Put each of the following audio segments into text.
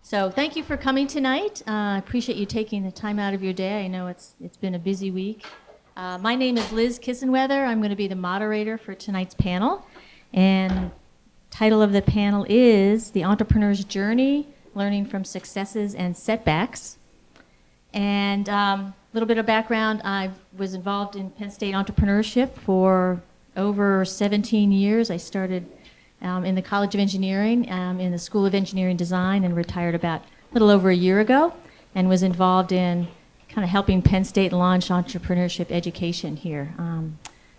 So thank you for coming tonight. I appreciate you taking the time out of your day. I know it's been a busy week. My name is Liz Kissenweather. I'm going to be the moderator for tonight's panel. And title of the panel is The Entrepreneur's Journey, Learning from Successes and Setbacks. And a little bit of background, I was involved in Penn State entrepreneurship for over 17 years. I started in the College of Engineering, in the School of Engineering Design, and retired about a little over a year ago, and was involved in kind of helping Penn State launch entrepreneurship education here.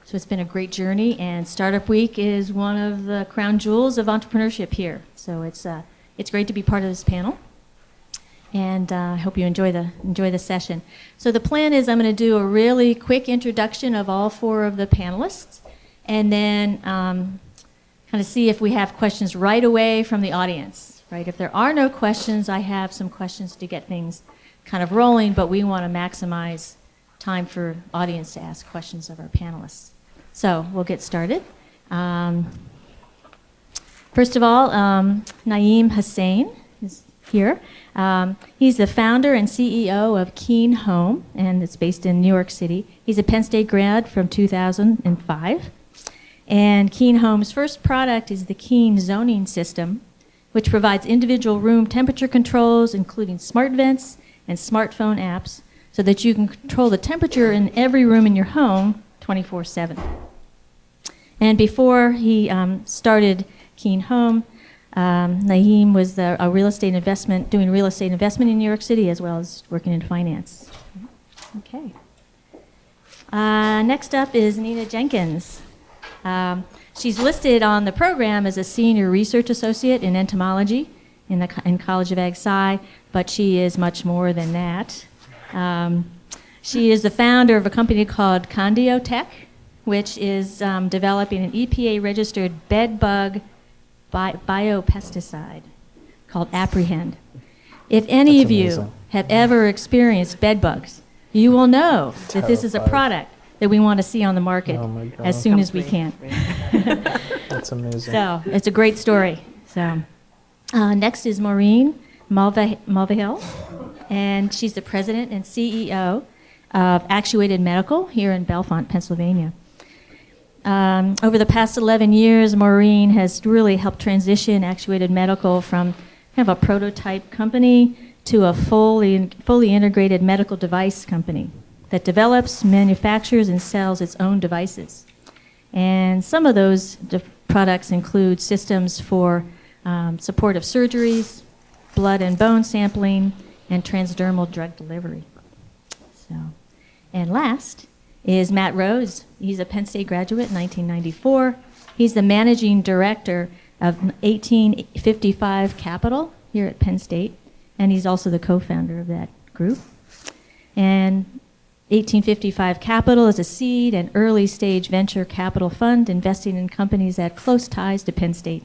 So it's been a great journey, and Startup Week is one of the crown jewels of entrepreneurship here. So it's great to be part of this panel, and I hope you enjoy the session. So the plan is I'm going to do a really quick introduction of all four of the panelists, and then kind of see if we have questions right away from the audience, right? If there are no questions, I have some questions to get things kind of rolling, but we want to maximize time for audience to ask questions of our panelists. So we'll get started. First of all, Nayeem Hussain is here. He's the founder and CEO of Keen Home, and it's based in New York City. He's a Penn State grad from 2005. And Keen Home's first product is the Keen zoning system, which provides individual room temperature controls, including smart vents and smartphone apps, so that you can control the temperature in every room in your home 24/7. And before he started Keen Home, Nayeem was doing real estate investment in New York City, as well as working in finance. Okay. Next up is Nina Jenkins. She's listed on the program as a senior research associate in entomology in College of Ag Sci, but she is much more than that. She is the founder of a company called ConidioTec, which is developing an EPA-registered bed bug biopesticide called Apprehend. If any of you have ever experienced bed bugs, you will know that this is a product that we want to see on the market as soon as we can. That's amazing. So it's a great story. So next is Maureen Mulvihill, and she's the president and CEO of Actuated Medical here in Bellefonte, Pennsylvania. Over the past 11 years, Maureen has really helped transition Actuated Medical from kind of a prototype company to a fully integrated medical device company that develops, manufactures, and sells its own devices. And some of those products include systems for support of surgeries, blood and bone sampling, and transdermal drug delivery. And last is Matt Rhodes. He's a Penn State graduate in 1994. He's the managing director of 1855 Capital here at Penn State, and he's also the co-founder of that group. And 1855 Capital is a seed and early stage venture capital fund investing in companies that have close ties to Penn State.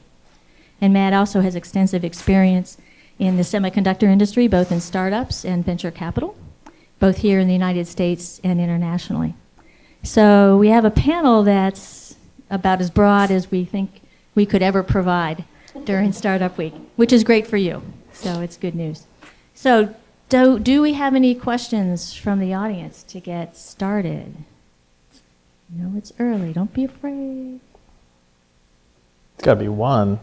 And Matt also has extensive experience in the semiconductor industry, both in startups and venture capital, both here in the United States and internationally. So we have a panel that's about as broad as we think we could ever provide during Startup Week, which is great for you. So it's good news. So do we have any questions from the audience to get started? No, it's early. Don't be afraid. It's got to be one.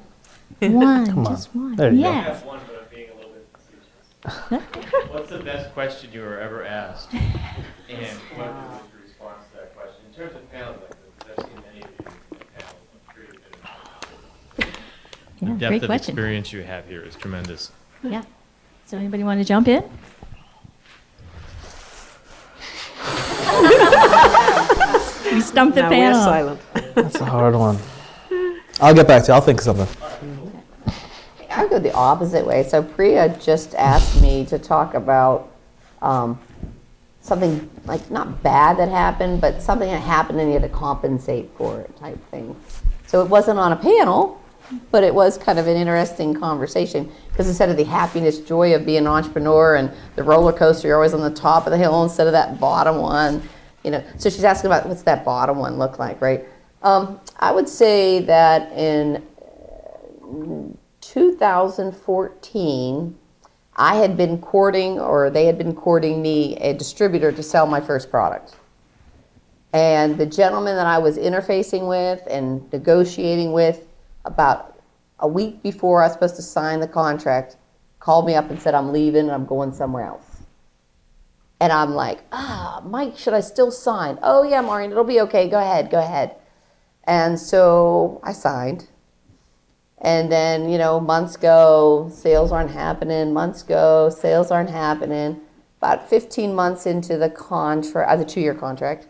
One, Come just on. one. There you go. I have one, but I'm being a little bit facetious. What's the best question you were ever asked? And what was your response to that question? In terms of panels like this, I've seen many of you at panels. I'm sure you've been. Yeah, The great depth of question. experience you have here is tremendous. Yeah. So anybody want to jump in? You stumped the Now panel. we're silent. That's a hard one. I'll get back to you. I'll think of something. I go the opposite way. So Priya just asked me to talk about something like not bad that happened, but something that happened and you had to compensate for it type thing. So it wasn't on a panel, but it was kind of an interesting conversation because instead of the happiness, joy of being an entrepreneur and the roller coaster, you're always on the top of the hill instead of that bottom one. You know, so she's asking about what's that bottom one look like, right? I would say that in 2014, I had been courting, or they had been courting me, a distributor to sell my first product. And the gentleman that I was interfacing with and negotiating with about a week before I was supposed to sign the contract called me up and said, I'm leaving and I'm going somewhere else. And I'm like, Mike, should I still sign? Oh yeah, Maureen, it'll be okay. Go ahead, go ahead. And so I signed. And then, months go, sales aren't happening. Months go, sales aren't happening. About 15 months into the contract, the 2-year contract,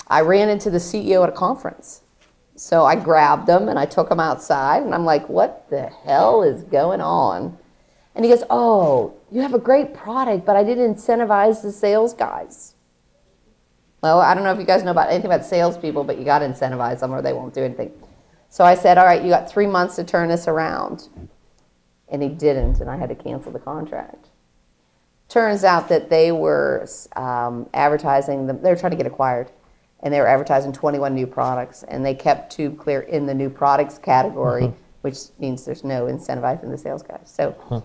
I ran into the CEO at a conference. So I grabbed him and I took him outside and I'm like, what the hell is going on? And he goes, oh, you have a great product, but I didn't incentivize the sales guys. Well, I don't know if you guys know about anything about salespeople, but you got to incentivize them or they won't do anything. So I said, all right, you got 3 months to turn this around. And he didn't, and I had to cancel the contract. Turns out that they were advertising, they were trying to get acquired, and they were advertising 21 new products, and they kept TubeClear in the new products category, which means there's no incentivizing the sales guys. So,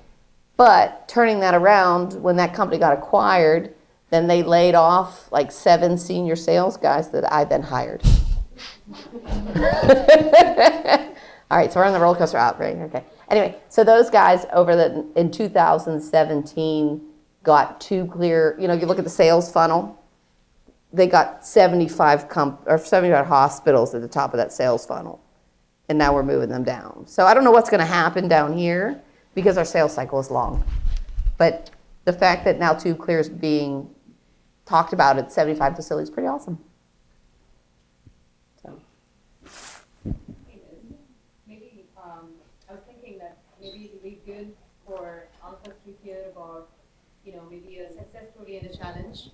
but turning that around, when that company got acquired, then they laid off like 7 senior sales guys that I then hired. All right, so we're on the roller coaster out, right? Okay. Anyway, so those guys in 2017 got TubeClear. You look at the sales funnel. They got 75 hospitals at the top of that sales funnel, and now we're moving them down. So I don't know what's going to happen down here because our sales cycle is long. But the fact that now TubeClear is being talked about at 75 facilities is pretty awesome. I was thinking that maybe it would be good for all of us to hear about, maybe a success story and a challenge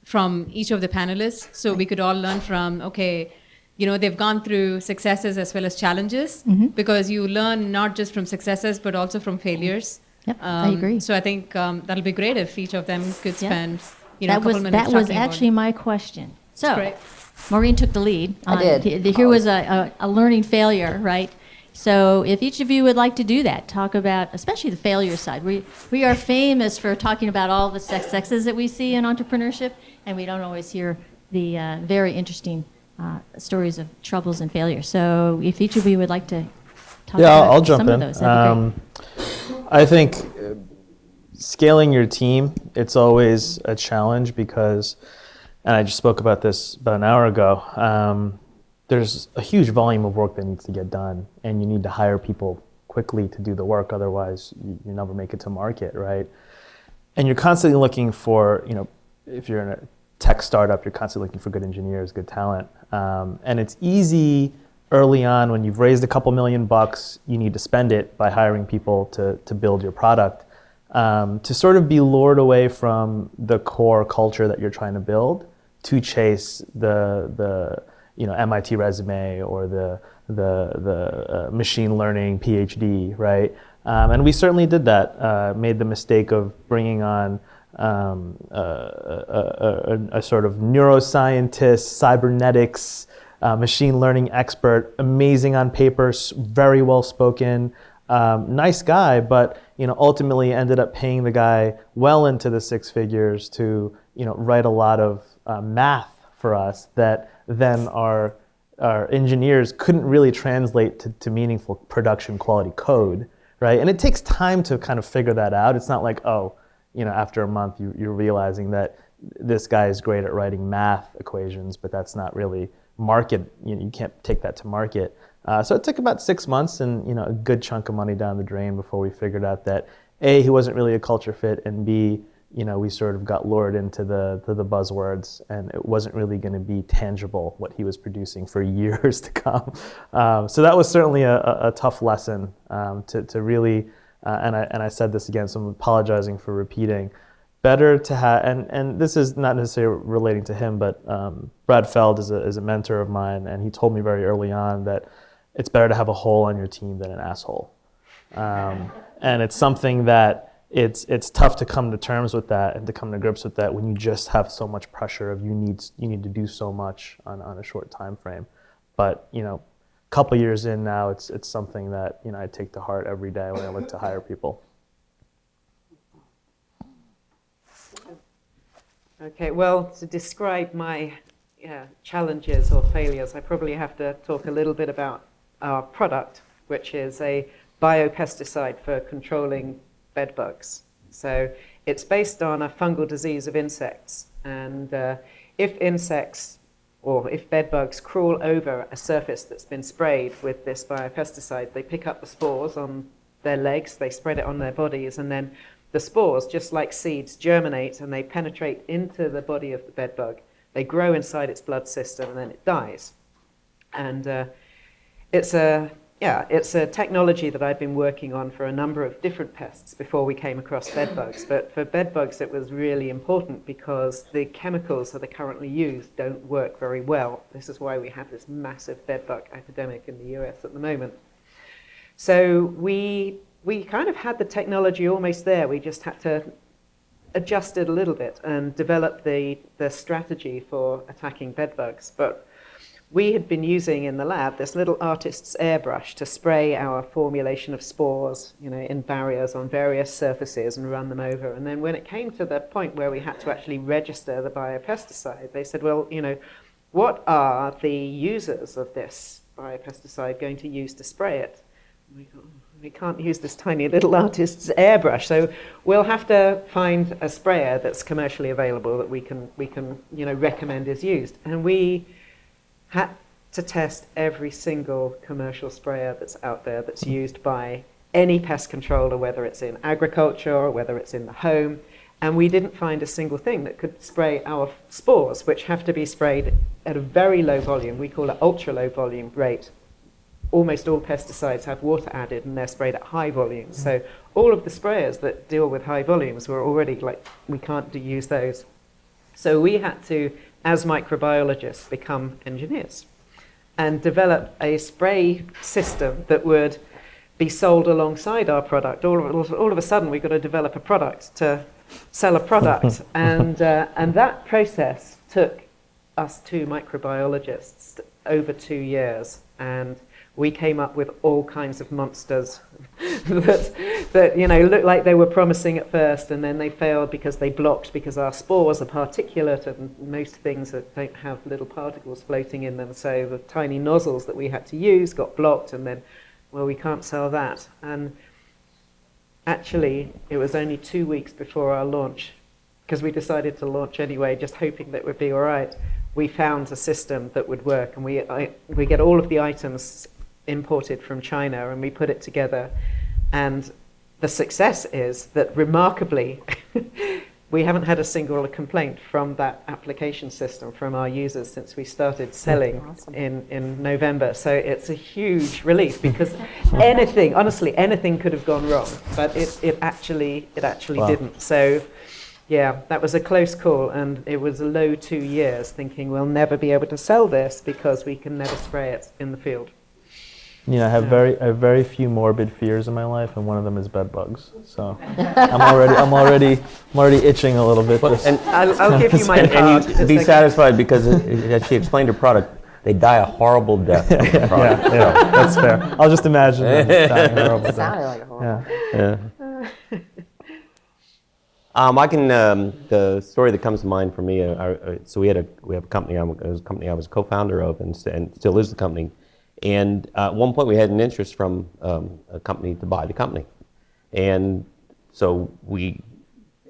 from each of the panelists. So we could all learn from, they've gone through successes as well as challenges, because you learn not just from successes, but also from failures. Yep, I agree. So I think that'll be great if each of them could spend, a couple minutes that was talking actually about. my question. So Great. Maureen took the lead. I did. Here was a learning failure, right? So if each of you would like to do that, talk about, especially the failure side. We are famous for talking about all the successes that we see in entrepreneurship, and we don't always hear the very interesting stories of troubles and failures. So if each of you would like to talk about I'll jump some in. of those, that'd be great. I think scaling your team, it's always a challenge because, and I just spoke about this about an hour ago, there's a huge volume of work that needs to get done, and you need to hire people quickly to do the work, otherwise you never make it to market, right? And you're constantly looking for, if you're in a tech startup, you're constantly looking for good engineers, good talent. And it's easy early on when you've raised a couple $1,000,000, you need to spend it by hiring people to build your product, to sort of be lured away from the core culture that you're trying to build to chase the MIT resume or the machine learning PhD, right? And we certainly did that. Made the mistake of bringing on a sort of neuroscientist, cybernetics, machine learning expert, amazing on paper, very well spoken, nice guy, but ultimately ended up paying the guy well into the 6 figures to write a lot of math for us that then our engineers couldn't really translate to meaningful production quality code, right? And it takes time to kind of figure that out. It's not like, after a month you're realizing that this guy is great at writing math equations, but that's not really market. You can't take that to market. So it took about 6 months and a good chunk of money down the drain before we figured out that A, he wasn't really a culture fit, and B, we sort of got lured into the buzzwords, and it wasn't really going to be tangible what he was producing for years to come. So that was certainly a tough lesson to really, and I said this again, so I'm apologizing for repeating. Better to have, and this is not necessarily relating to him, but Brad Feld is a mentor of mine, and he told me very early on that it's better to have a hole on your team than an asshole. And it's something that it's tough to come to terms with that and to come to grips with that when you just have so much pressure of you need to do so much on a short time frame. But a couple years in now, it's something that I take to heart every day when I look to hire people. Okay, well, to describe my challenges or failures, I probably have to talk a little bit about our product, which is a biopesticide for controlling bed bugs. So it's based on a fungal disease of insects. And if insects or if bed bugs crawl over a surface that's been sprayed with this biopesticide, they pick up the spores on their legs, they spread it on their bodies, and then the spores, just like seeds, germinate and they penetrate into the body of the bed bug. They grow inside its blood system and then it dies. And it's a technology that I've been working on for a number of different pests before we came across bed bugs. But for bed bugs, it was really important because the chemicals that are currently used don't work very well. This is why we have this massive bed bug epidemic in the US at the moment. So we kind of had the technology almost there. We just had to adjust it a little bit and develop the strategy for attacking bed bugs. But we had been using in the lab this little artist's airbrush to spray our formulation of spores, in barriers on various surfaces and run them over. And then when it came to the point where we had to actually register the biopesticide, they said, well, what are the users of this biopesticide going to use to spray it? We can't use this tiny little artist's airbrush, so we'll have to find a sprayer that's commercially available that we can recommend is used. And we had to test every single commercial sprayer that's out there that's used by any pest controller, whether it's in agriculture or whether it's in the home, and we didn't find a single thing that could spray our spores, which have to be sprayed at a very low volume. We call it ultra low volume rate. Almost all pesticides have water added and they're sprayed at high volumes. So all of the sprayers that deal with high volumes were already we can't use those. So we had to, as microbiologists, become engineers and develop a spray system that would be sold alongside our product. All of a sudden, we've got to develop a product to sell a product. and that process took us two microbiologists over 2 years. And we came up with all kinds of monsters that looked like they were promising at first, and then they failed because they blocked, because our spores are particulate, and most things that don't have little particles floating in them. So the tiny nozzles that we had to use got blocked, and then, well, we can't sell that. And actually, it was only 2 weeks before our launch, because we decided to launch anyway, just hoping that it would be all right. We found a system that would work, and we get all of the items imported from China, and we put it together. And the success is that, remarkably, we haven't had a single complaint from that application system from our users since we started selling in November. So it's a huge relief, because honestly, anything could have gone wrong, but it actually Wow. didn't. So yeah, that was a close call, and it was a low 2 years thinking we'll never be able to sell this because we can never spray it in the field. I have very few morbid fears in my life, and one of them is bed bugs. So I'm already itching a little bit. And I'll give you my card. and you be satisfied, because as she explained her product, they die a horrible death. From the product. Yeah, that's fair. I'll just imagine them dying a horrible It death. sounded like a horror. Yeah. I can. The story that comes to mind for me. So we have a company. It was a company I was co-founder of, and still is the company. And at one point, we had an interest from a company to buy the company, and so we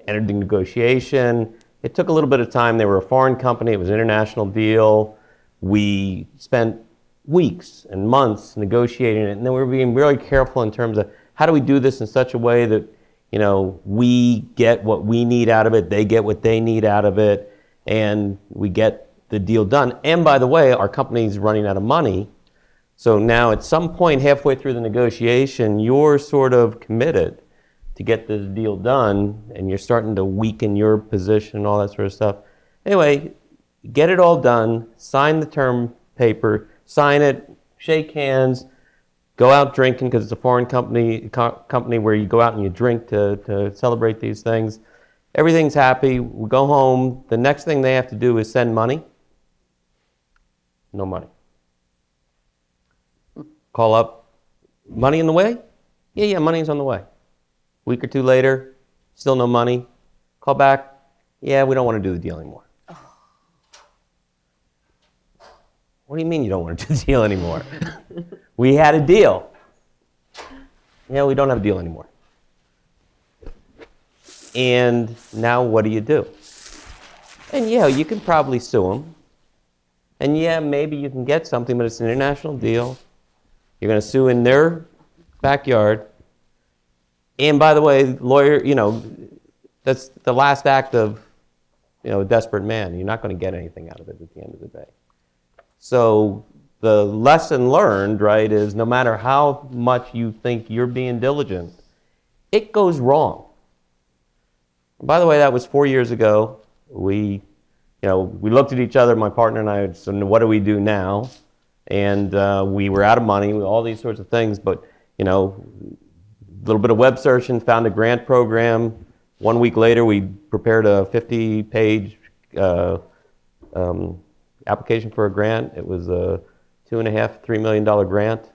entered the negotiation. It took a little bit of time. They were a foreign company. It was an international deal. We spent weeks and months negotiating it, and then we were being really careful in terms of how do we do this in such a way that we get what we need out of it, they get what they need out of it, and we get the deal done. And by the way, our company's running out of money. So now at some point halfway through the negotiation, you're sort of committed to get this deal done, and you're starting to weaken your position and all that sort of stuff. Anyway, get it all done, sign the term paper, sign it, shake hands, go out drinking, because it's a foreign company where you go out and you drink to celebrate these things. Everything's happy. We go home. The next thing they have to do is send money. No money. Call up, money in the way? Yeah, money's on the way. Week or two later, still no money. Call back, Yeah, we don't want to do the deal anymore. What do you mean you don't want to do the deal anymore? We had a deal. Yeah, we don't have a deal anymore. And now what do you do? And yeah, you can probably sue them. And yeah, maybe you can get something, but it's an international deal. You're going to sue in their backyard. And by the way, lawyer, that's the last act of, a desperate man. You're not going to get anything out of it at the end of the day. So the lesson learned, right, is no matter how much you think you're being diligent, it goes wrong. By the way, that was 4 years ago. We looked at each other, my partner and I, so what do we do now? And we were out of money, all these sorts of things, but, a little bit of web searching, found a grant program. 1 week later, we prepared a 50-page application for a grant. It was a $2.5–3 million grant.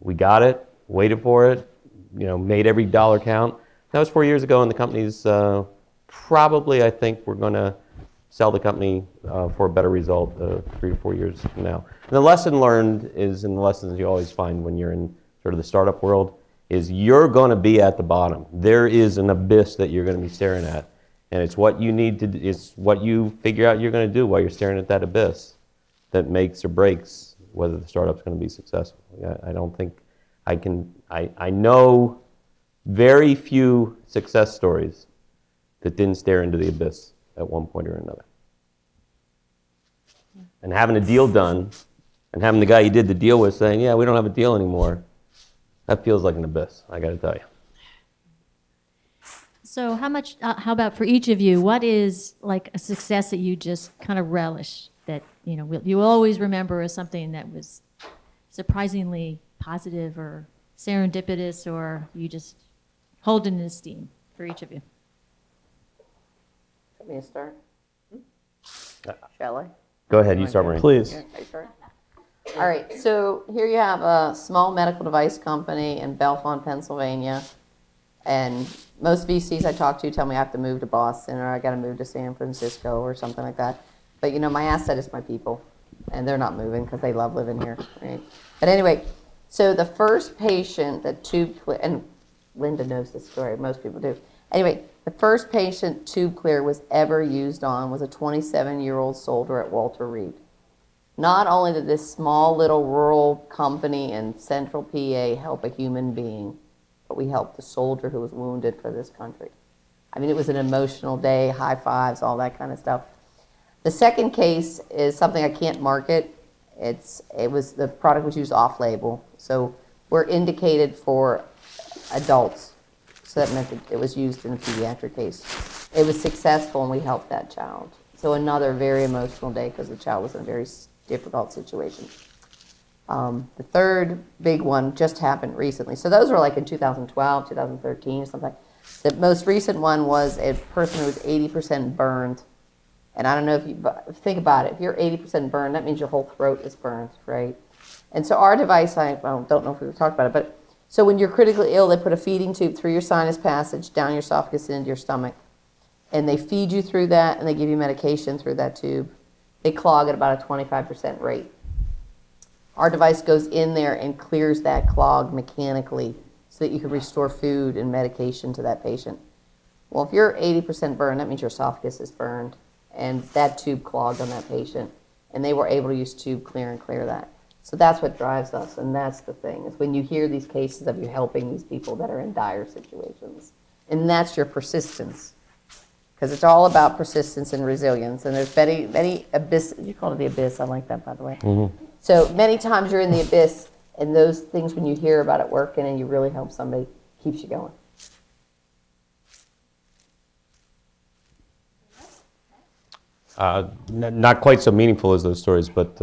We got it, waited for it, made every dollar count. That was 4 years ago, and the company's probably, I think, we're going to sell the company for a better result 3 to 4 years from now. And the lesson learned is, and the lessons you always find when you're in sort of the startup world, is you're going to be at the bottom. There is an abyss that you're going to be staring at. And it's what you need to, it's what you figure out you're going to do while you're staring at that abyss that makes or breaks whether the startup's going to be successful. I don't think I know very few success stories that didn't stare into the abyss at one point or another. And having a deal done, and having the guy you did the deal with saying, yeah, we don't have a deal anymore, that feels like an abyss, I got to tell you. So how about for each of you, what is like a success that you just kind of relish, that you always remember as something that was surprisingly positive or serendipitous, or you just hold in esteem for each of you? Want me to start? Shall I? Go ahead, you start, Maureen. Please. All right, so here you have a small medical device company in Bellefonte, Pennsylvania. And most VCs I talk to tell me I have to move to Boston or I got to move to San Francisco or something like that. But my asset is my people, and they're not moving because they love living here, right? But anyway, so the first patient that tube clear, and Linda knows this story, most people do. Anyway, the first patient tube clear was ever used on was a 27-year-old soldier at Walter Reed. Not only did this small little rural company in central PA help a human being, but we helped the soldier who was wounded for this country. I mean, it was an emotional day, high fives, all that kind of stuff. The second case is something I can't market. The product was used off-label, so we're indicated for adults. So that meant that it was used in a pediatric case. It was successful, and we helped that child. So another very emotional day because the child was in a very difficult situation. The third big one just happened recently. So those were like in 2012, 2013, or something. The most recent one was a person who was 80% burned. And I don't know if you think about it. If you're 80% burned, that means your whole throat is burned, right? And so our device, I don't know if we've talked about it, but so when you're critically ill, they put a feeding tube through your sinus passage, down your esophagus, and into your stomach. And they feed you through that, and they give you medication through that tube. They clog at about a 25% rate. Our device goes in there and clears that clog mechanically so that you can restore food and medication to that patient. Well, if you're 80% burned, that means your esophagus is burned, and that tube clogged on that patient, and they were able to use tube clear and clear that. So that's what drives us, and that's the thing, is when you hear these cases of you helping these people that are in dire situations, and that's your persistence. Because it's all about persistence and resilience. And there's many abyss, you call it the abyss, I like that, by the way. Mm-hmm. So many times you're in the abyss, and those things, when you hear about it working and you really help somebody, keeps you going. Not quite so meaningful as those stories, but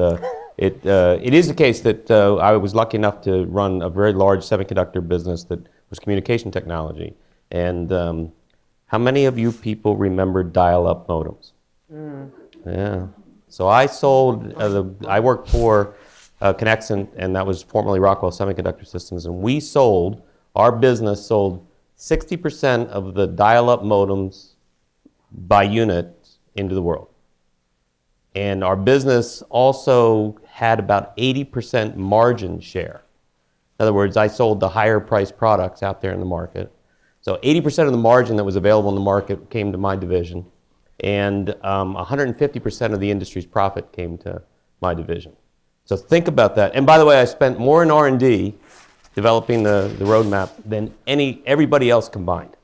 it is the case that I was lucky enough to run a very large semiconductor business that was communication technology. And how many of you people remember dial-up modems? Yeah. So I sold, I worked for Connexent, and that was formerly Rockwell Semiconductor Systems, and our business sold 60% of the dial-up modems by unit into the world. And our business also had about 80% margin share. In other words, I sold the higher priced products out there in the market. So 80% of the margin that was available in the market came to my division, and 150% of the industry's profit came to my division. So think about that. And by the way, I spent more in R&D developing the roadmap than everybody else combined.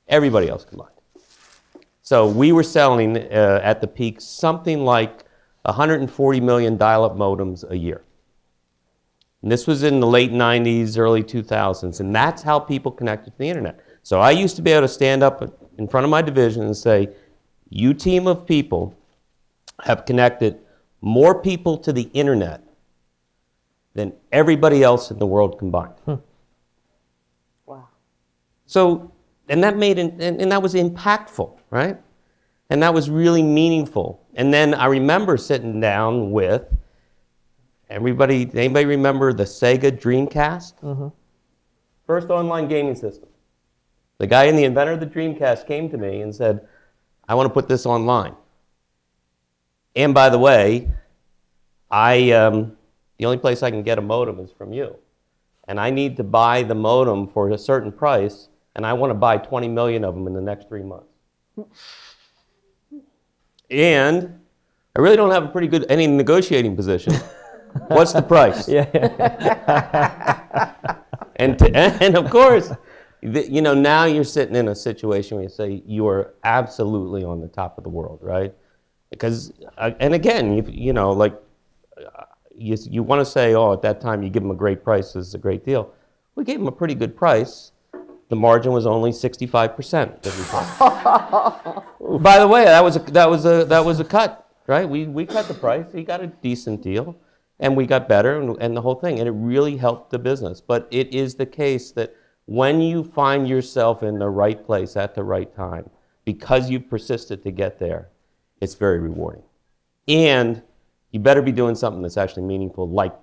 Everybody else combined. So we were selling at the peak something like 140 million dial-up modems a year. And this was in the late 90s, early 2000s, and that's how people connected to the internet. So I used to be able to stand up in front of my division and say, you team of people have connected more people to the internet than everybody else in the world combined. Wow. So, and that made, and that was impactful, right? And that was really meaningful. And then I remember sitting down with anybody remember the Sega Dreamcast? Mm-hmm. First online gaming system. The guy the inventor of the Dreamcast came to me and said, I want to put this online. And by the way, the only place I can get a modem is from you. And I need to buy the modem for a certain price, and I want to buy 20 million of them in the next 3 months. And I really don't have any negotiating position. What's the price? Yeah. And of course, now you're sitting in a situation where you say you are absolutely on the top of the world, right? Because, and again, you want to say, oh, at that time you give them a great price, this is a great deal. We gave them a pretty good price. The margin was only 65%. By the way, that was a cut, right? We cut the price. He got a decent deal, and we got better, and the whole thing, and it really helped the business. But it is the case that when you find yourself in the right place at the right time, because you've persisted to get there, it's very rewarding. And you better be doing something that's actually meaningful, like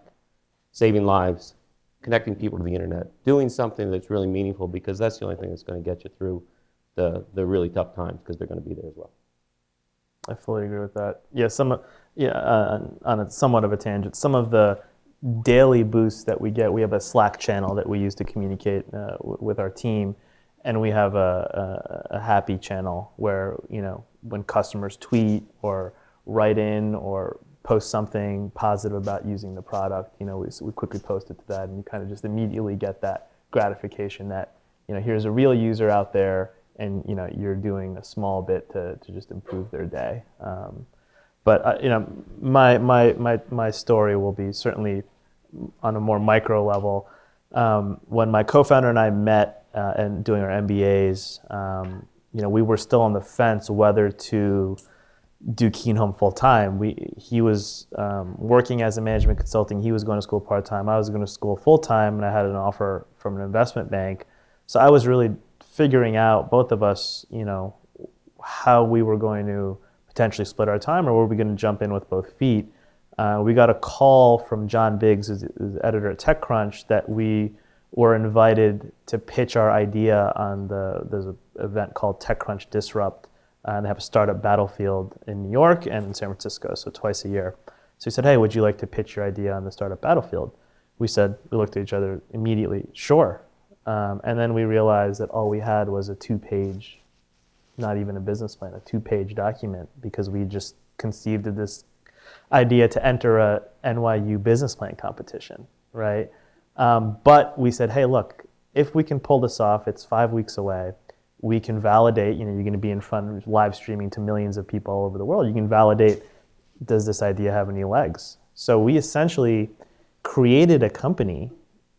saving lives, connecting people to the internet, doing something that's really meaningful, because that's the only thing that's going to get you through the really tough times, because they're going to be there as well. I fully agree with that. Yeah, on a somewhat of a tangent, some of the daily boosts that we get, we have a Slack channel that we use to communicate with our team, and we have a happy channel where, when customers tweet or write in or post something positive about using the product, we quickly post it to that, and you kind of just immediately get that gratification that, here's a real user out there, and you're doing a small bit to just improve their day. But my story will be certainly on a more micro level. When my co-founder and I met and doing our MBAs, we were still on the fence whether to do Keen Home full time. He was working as a management consulting. He was going to school part time. I was going to school full time, and I had an offer from an investment bank. So I was really figuring out, both of us, how we were going to potentially split our time, or were we going to jump in with both feet. We got a call from John Biggs, who's editor at TechCrunch, that we were invited to pitch our idea on there's an event called TechCrunch Disrupt. They have a startup battlefield in New York and in San Francisco, so twice a year. So he said, hey, would you like to pitch your idea on the startup battlefield? We looked at each other immediately, sure. And then we realized that all we had was a 2-page, not even a business plan, a 2-page document, because we just conceived of this idea to enter a NYU business plan competition, right? But we said, hey, look, if we can pull this off, it's 5 weeks away. We can validate, you're going to be in front, live streaming to millions of people all over the world. You can validate, does this idea have any legs? So we essentially created a company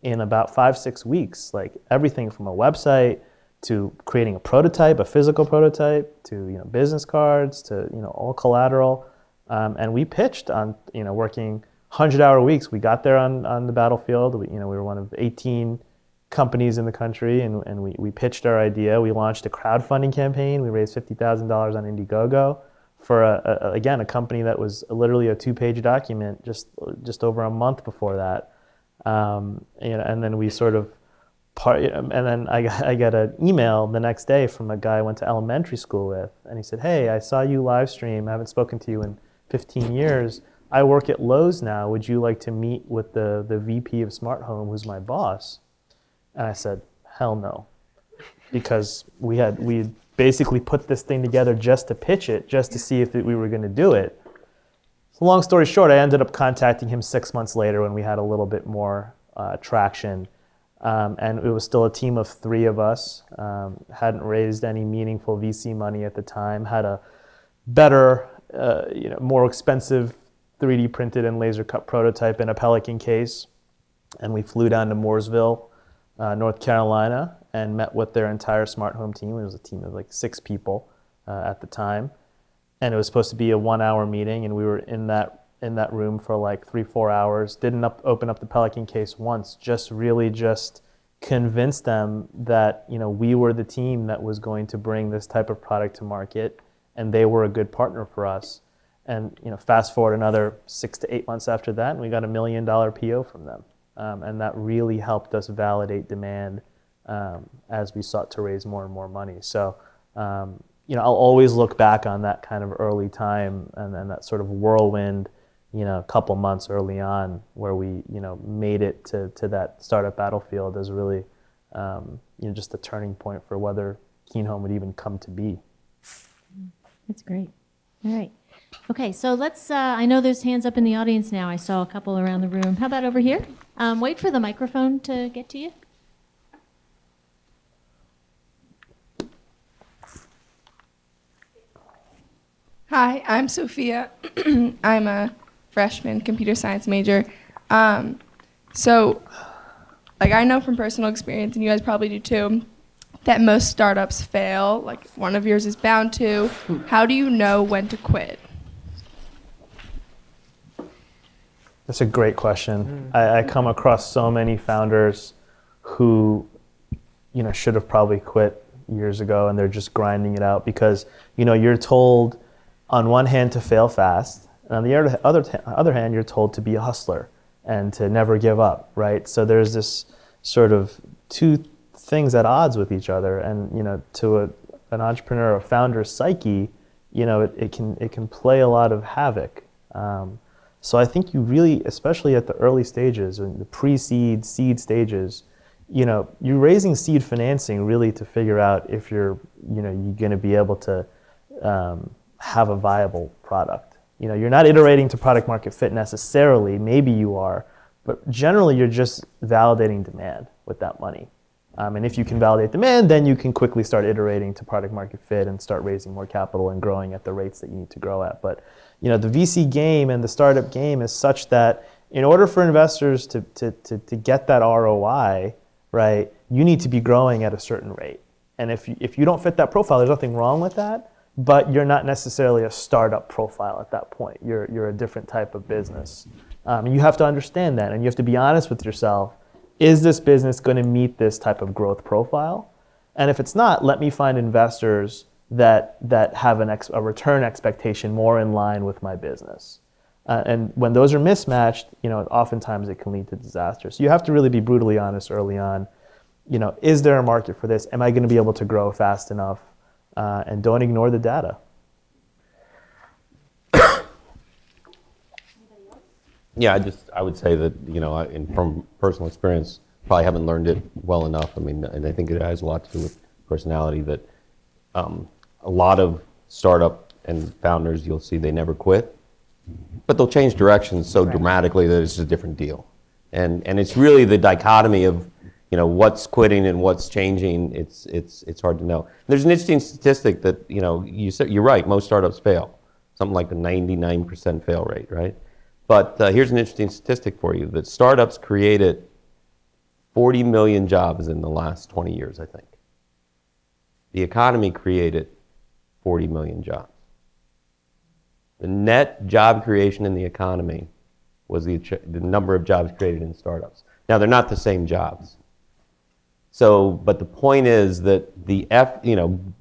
in about 5-6 weeks, like everything from a website to creating a prototype, a physical prototype, to business cards, to all collateral. And we pitched on working 100-hour weeks. We got there on the battlefield. We were one of 18 companies in the country, and we pitched our idea. We launched a crowdfunding campaign. We raised $50,000 on Indiegogo for a company that was literally a 2-page document just over a month before that. And then we sort of and then I got an email the next day from a guy I went to elementary school with, and he said, "Hey, I saw you live stream. I haven't spoken to you in 15 years. I work at Lowe's now. Would you like to meet with the VP of Smart Home, who's my boss?" And I said, "Hell no," because we had basically put this thing together just to pitch it, just to see if we were going to do it. So long story short, I ended up contacting him 6 months later when we had a little bit more traction. And it was still a team of 3 of us. Hadn't raised any meaningful VC money at the time. Had a better, more expensive 3D printed and laser cut prototype in a Pelican case. And we flew down to Mooresville, North Carolina, and met with their entire smart home team. It was a team of like 6 people at the time. And it was supposed to be a 1-hour meeting, and we were in that room for like 3-4 hours. Didn't open up the Pelican case once. Just convinced them that we were the team that was going to bring this type of product to market, and they were a good partner for us. And fast forward another 6 to 8 months after that, and we got $1 million PO from them, and that really helped us validate demand as we sought to raise more and more money. So. I'll always look back on that kind of early time and that sort of whirlwind, couple months early on where we, made it to that startup battlefield as really, just a turning point for whether Keen Home would even come to be. That's great. All right. Okay, so let's, I know there's hands up in the audience now. I saw a couple around the room. How about over here? Wait for the microphone to get to you. Hi, I'm Sophia. I'm a freshman computer science major. So, I know from personal experience, and you guys probably do too, that most startups fail. Like, one of yours is bound to. How do you know when to quit? That's a great question. I come across so many founders who, should have probably quit years ago, and they're just grinding it out because, you're told on one hand to fail fast, and on the other hand, you're told to be a hustler and to never give up, right? So there's this sort of 2 things at odds with each other, and to an entrepreneur or founder's psyche, it can play a lot of havoc. So I think you really, especially at the early stages, in the pre-seed, seed stages, you're raising seed financing really to figure out if you're going to be able to have a viable product. You're not iterating to product market fit necessarily, maybe you are, but generally you're just validating demand with that money. And if you can validate demand, then you can quickly start iterating to product market fit and start raising more capital and growing at the rates that you need to grow at. But the VC game and the startup game is such that in order for investors to get that ROI, right, you need to be growing at a certain rate. And if you don't fit that profile, there's nothing wrong with that. But you're not necessarily a startup profile at that point. You're a different type of business. And you have to understand that, and you have to be honest with yourself. Is this business going to meet this type of growth profile? And if it's not, let me find investors that have a return expectation more in line with my business. And when those are mismatched, oftentimes it can lead to disaster. So you have to really be brutally honest early on. Is there a market for this? Am I going to be able to grow fast enough? And don't ignore the data. Yeah, I would say that, from personal experience, probably haven't learned it well enough. And I think it has a lot to do with personality that a lot of startup and founders, you'll see they never quit, but they'll change directions so dramatically that it's a different deal. And it's really the dichotomy of, what's quitting and what's changing. It's hard to know. There's an interesting statistic that, you're right, most startups fail, something like a 99% fail rate, right? But here's an interesting statistic for you, that startups created 40 million jobs in the last 20 years, I think. The economy created 40 million jobs. The net job creation in the economy was the number of jobs created in startups. Now, they're not the same jobs. So, but the point is that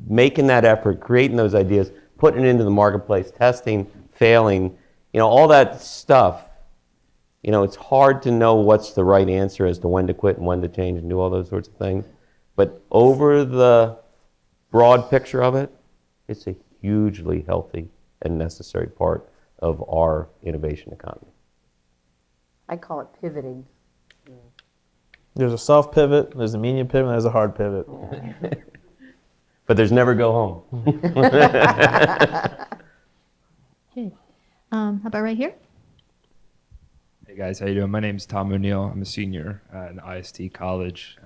making that effort, creating those ideas, putting it into the marketplace, testing, failing, all that stuff You know, it's hard to know what's the right answer as to when to quit and when to change and do all those sorts of things. But over the broad picture of it, it's a hugely healthy and necessary part of our innovation economy. I call it pivoting. There's a soft pivot, there's a medium pivot, and there's a hard pivot. But there's never go home. Okay. How about right here? Hey guys, how you doing? My name's Tom O'Neill. I'm a senior in IST college.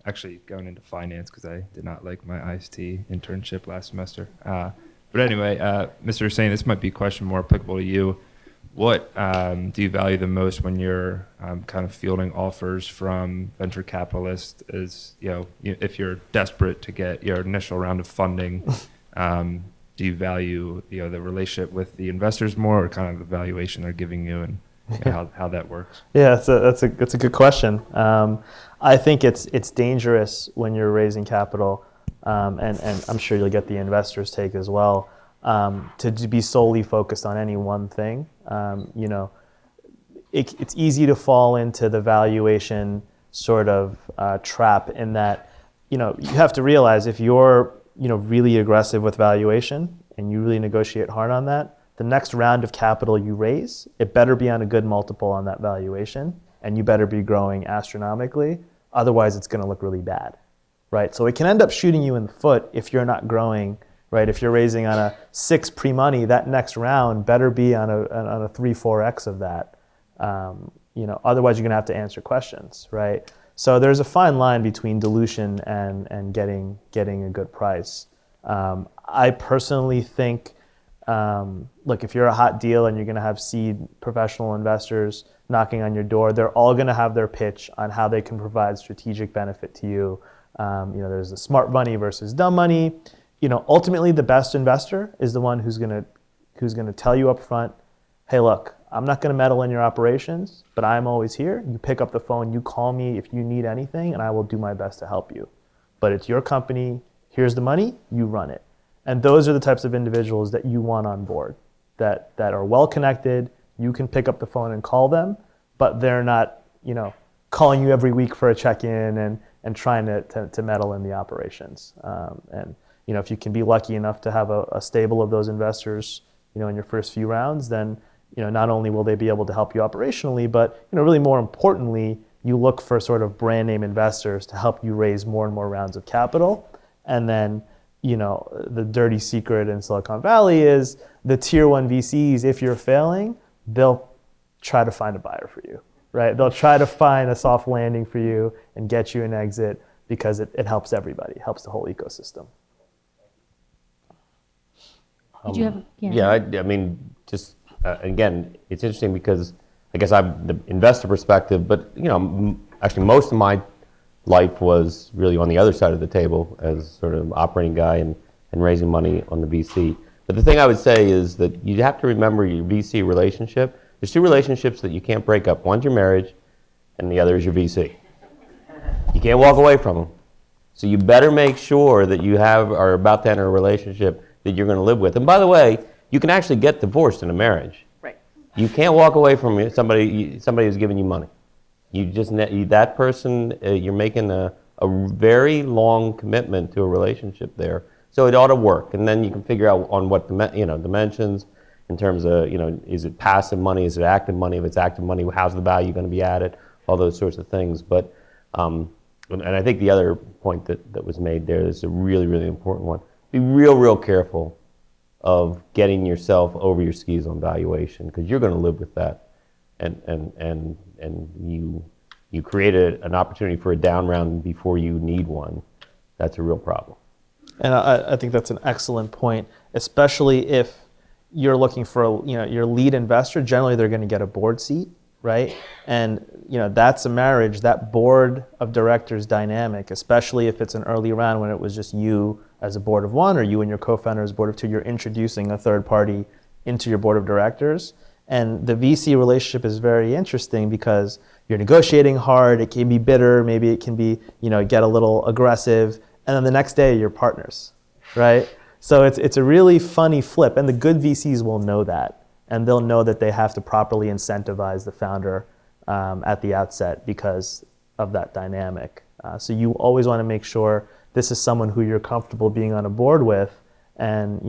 Actually going into finance because I did not like my IST internship last semester. But anyway, Mr. Hussain, this might be a question more applicable to you. What do you value the most when you're kind of fielding offers from venture capitalists? Is, you know, if you're desperate to get your initial round of funding, do you value, you know, the relationship with the investors more, or kind of the valuation they're giving you, and how that works? Yeah, that's a good question. I think it's dangerous when you're raising capital, and I'm sure you'll get the investors' take as well, to be solely focused on any one thing. You know, it's easy to fall into the valuation sort of trap, in that, you know, you have to realize, if you're, you know, really aggressive with valuation and you really negotiate hard on that, the next round of capital you raise, it better be on a good multiple on that valuation, and you better be growing astronomically. Otherwise, it's going to look really bad, right? So it can end up shooting you in the foot if you're not growing, right? If you're raising on a 6 pre-money, that next round better be on a 3, 4x of that. You know, otherwise you're going to have to answer questions, right? So there's a fine line between dilution and getting a good price. I personally think, look, if you're a hot deal and you're going to have seed professional investors knocking on your door, they're all going to have their pitch on how they can provide strategic benefit to you. You know, there's the smart money versus dumb money. You know, ultimately the best investor is the one who's going to tell you up front, hey, look, I'm not going to meddle in your operations, but I'm always here. You pick up the phone, you call me if you need anything, and I will do my best to help you. But it's your company, here's the money, you run it. And those are the types of individuals that you want on board, that are well connected. You can pick up the phone and call them, but they're not, you know, calling you every week for a check-in and trying to meddle in the operations. And you know, if you can be lucky enough to have a stable of those investors, you know, in your first few rounds, then, you know, not only will they be able to help you operationally, but, you know, really more importantly, you look for sort of brand name investors to help you raise more and more rounds of capital. And then, you know, the dirty secret in Silicon Valley is the tier 1 VCs, if you're failing, they'll try to find a buyer for you, right? They'll try to find a soft landing for you and get you an exit, because it helps everybody, it helps the whole ecosystem. Did you have? Yeah, I mean, just again, it's interesting because I guess I'm the investor perspective, but, you know, actually most of my life was really on the other side of the table as sort of operating guy and raising money on the VC. But the thing I would say is that you have to remember your VC relationship. There's 2 relationships that you can't break up. One's your marriage, and the other is your VC. You can't walk away from them. So you better make sure that you are about to enter a relationship that you're going to live with. And by the way, you can actually get divorced in a marriage. Right. You can't walk away from somebody who's giving you money. You just that person, you're making a very long commitment to a relationship there. So it ought to work, and then you can figure out on what dimensions in terms of, you know, is it passive money, is it active money? If it's active money, how's the value going to be added? All those sorts of things. But and I think the other point that was made there is a really, really important one. Be real careful of getting yourself over your skis on valuation, because you're going to live with that, and you created an opportunity for a down round before you need one. That's a real problem. And I think that's an excellent point, especially if you're looking for your lead investor. Generally, they're going to get a board seat, right? And you know, that's a marriage, that board of directors dynamic, especially if it's an early round when it was just you as a board of 1 or you and your co-founder as board of 2. You're introducing a third party into your board of directors. And the VC relationship is very interesting because you're negotiating hard. It can be bitter. Maybe it can be, you know, get a little aggressive. And then the next day you're partners, right? So it's a really funny flip. And the good VCs will know that. And they'll know that they have to properly incentivize the founder at the outset because of that dynamic. So you always want to make sure this is someone who you're comfortable being on a board with, and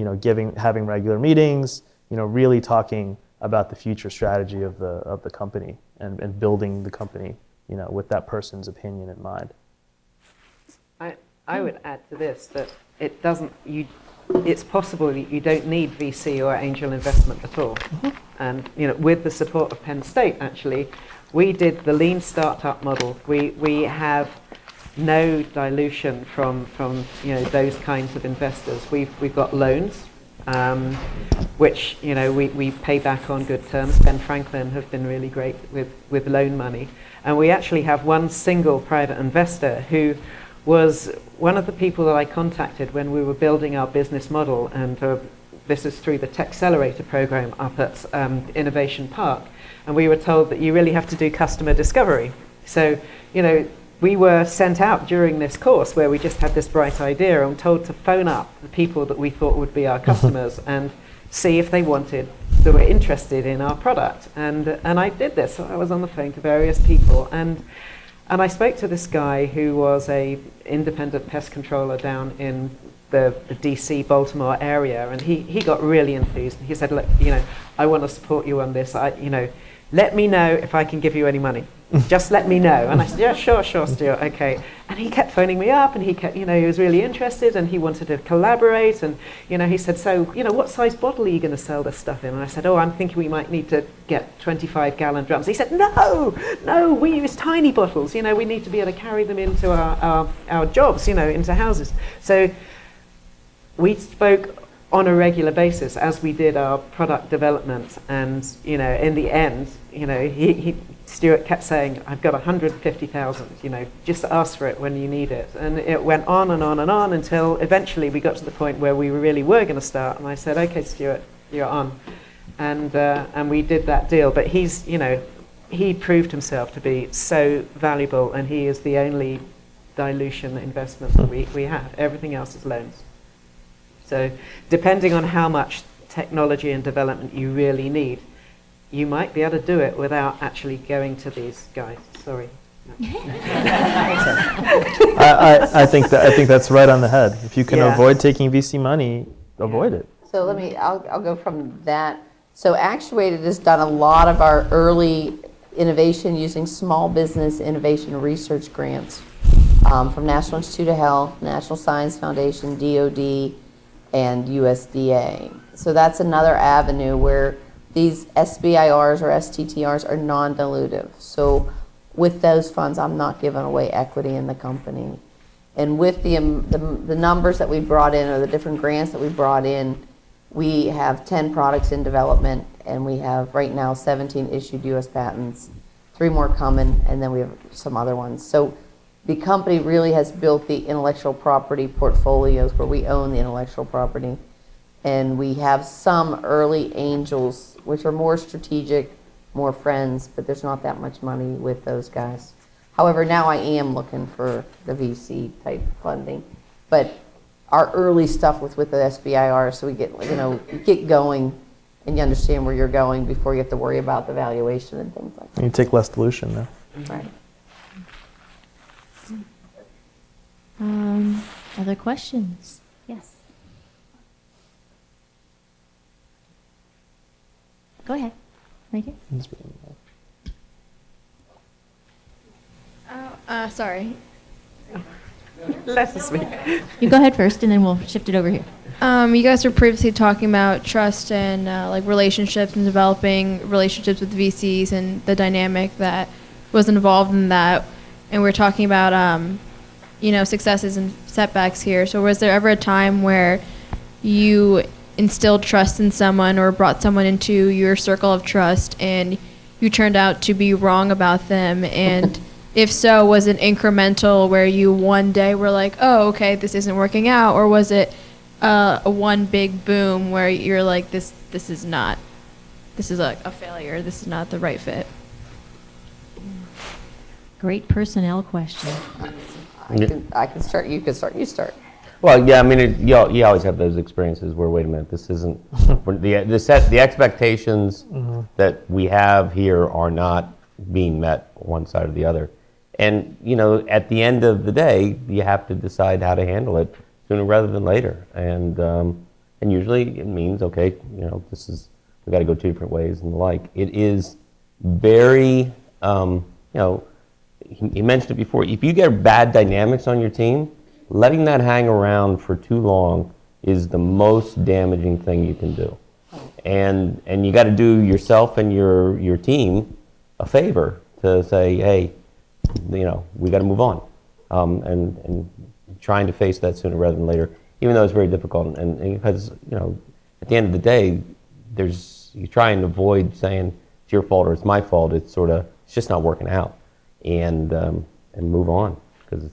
having regular meetings, really talking about the future strategy of the company and building the company, with that person's opinion in mind. I would add to this that it's possible that you don't need VC or angel investment at all. And with the support of Penn State, actually, we did the lean startup model. We have no dilution from those kinds of investors. We've got loans, which we pay back on good terms. Ben Franklin have been really great with loan money, and we actually have one single private investor who was one of the people that I contacted when we were building our business model, and this is through the Techcelerator program up at Innovation Park, and we were told that you really have to do customer discovery. So, we were sent out during this course where we just had this bright idea and told to phone up the people that we thought would be our customers and see if they were interested in our product. And I did this. So I was on the phone to various people, and I spoke to this guy who was a independent pest controller down in the DC, Baltimore area, and he got really enthused. He said, look, I want to support you on this. Let me know if I can give you any money. Just let me know. And I said, yeah, sure, Stuart, okay. And he kept phoning me up, and he kept, he was really interested, and he wanted to collaborate. And, he said, so, what size bottle are you going to sell this stuff in? And I said, oh, I'm thinking we might need to get 25-gallon drums. He said, no, we use tiny bottles. We need to be able to carry them into our jobs, into houses. So we spoke on a regular basis as we did our product development, and in the end, Stuart kept saying, I've got 150,000, just ask for it when you need it. And it went on and on and on until eventually we got to the point where we really were going to start, and I said, okay, Stuart, you're on. And we did that deal, but he proved himself to be so valuable, and he is the only dilution investment that we have. Everything else is loans. So depending on how much technology and development you really need, you might be able to do it without actually going to these guys. Sorry. I think that's right on the head. If you can avoid taking VC money, avoid it. So I'll go from that. So Actuated has done a lot of our early innovation using small business innovation research grants from National Institute of Health, National Science Foundation, DOD, and USDA. So that's another avenue where these SBIRs or STTRs are non-dilutive. So with those funds, I'm not giving away equity in the company. And with the numbers that we brought in, or the different grants that we brought in, we have 10 products in development, and we have right now 17 issued US patents, 3 more coming, and then we have some other ones. So the company really has built the intellectual property portfolios where we own the intellectual property. And we have some early angels, which are more strategic, more friends, but there's not that much money with those guys. However, now I am looking for the VC type funding. But our early stuff with the SBIR, so we get going, and you understand where you're going before you have to worry about the valuation and things like that. You take less dilution now. Right. Other questions? Yes. Go ahead. Right here. Sorry. Let us speak. You go ahead first, and then we'll shift it over here. You guys were previously talking about trust and relationships and developing relationships with VCs and the dynamic that was involved in that. And we're talking about successes and setbacks here. So was there ever a time where you instilled trust in someone or brought someone into your circle of trust and you turned out to be wrong about them? And if so, was it incremental where you one day were like, oh, okay, this isn't working out? Or was it a one big boom where you're like, this is a failure, this is not the right fit? Great personnel question. I can start, you can start, you start. Well, yeah, I mean, you always have those experiences where, wait a minute, this isn't, the expectations that we have here are not being met one side or the other. And, you know, at the end of the day, you have to decide how to handle it sooner rather than later. And usually it means, okay, you know, we got to go two different ways and the like. It is very, you know, he mentioned it before, if you get bad dynamics on your team, letting that hang around for too long is the most damaging thing you can do. And you got to do yourself and your team a favor to say, hey, you know, we got to move on, and trying to face that sooner rather than later, even though it's very difficult. And because, you know, at the end of the day, you try and avoid saying it's your fault or it's my fault. It's just not working out, and move on, because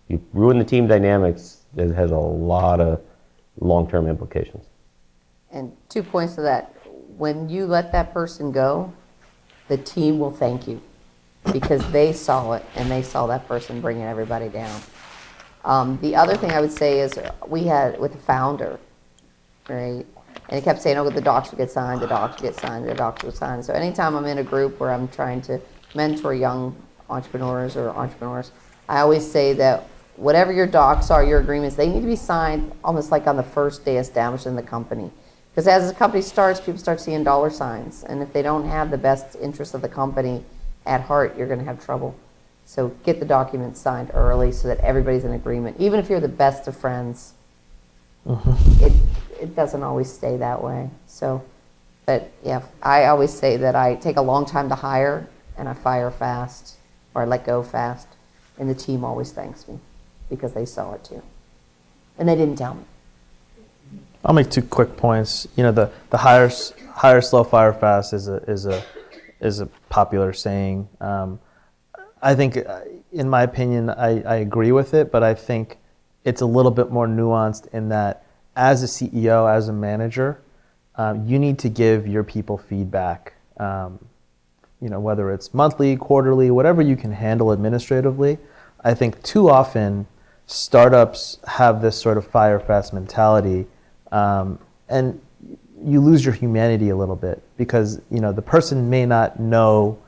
you ruin the team dynamics. It has a lot of long-term implications. And 2 points to that. When you let that person go, the team will thank you because they saw it and they saw that person bringing everybody down. The other thing I would say is we had with the founder, right? And he kept saying, oh, the docs will get signed, the docs will get signed, the docs will get signed. So anytime I'm in a group where I'm trying to mentor young entrepreneurs or entrepreneurs, I always say that whatever your docs are, your agreements, they need to be signed almost like on the first day established in the company. Because as the company starts, people start seeing dollar signs. And if they don't have the best interest of the company at heart, you're going to have trouble. So get the documents signed early so that everybody's in agreement. Even if you're the best of friends, it doesn't always stay that way. So, but yeah, I always say that I take a long time to hire and I fire fast, or I let go fast. And the team always thanks me because they saw it too. And they didn't tell me. I'll make 2 quick points. You know, the hire slow, fire fast is a popular saying. I think, in my opinion, I agree with it, but I think it's a little bit more nuanced in that as a CEO, as a manager, you need to give your people feedback. You know, whether it's monthly, quarterly, whatever you can handle administratively. I think too often startups have this sort of fire fast mentality. And you lose your humanity a little bit because, you know, the person may not know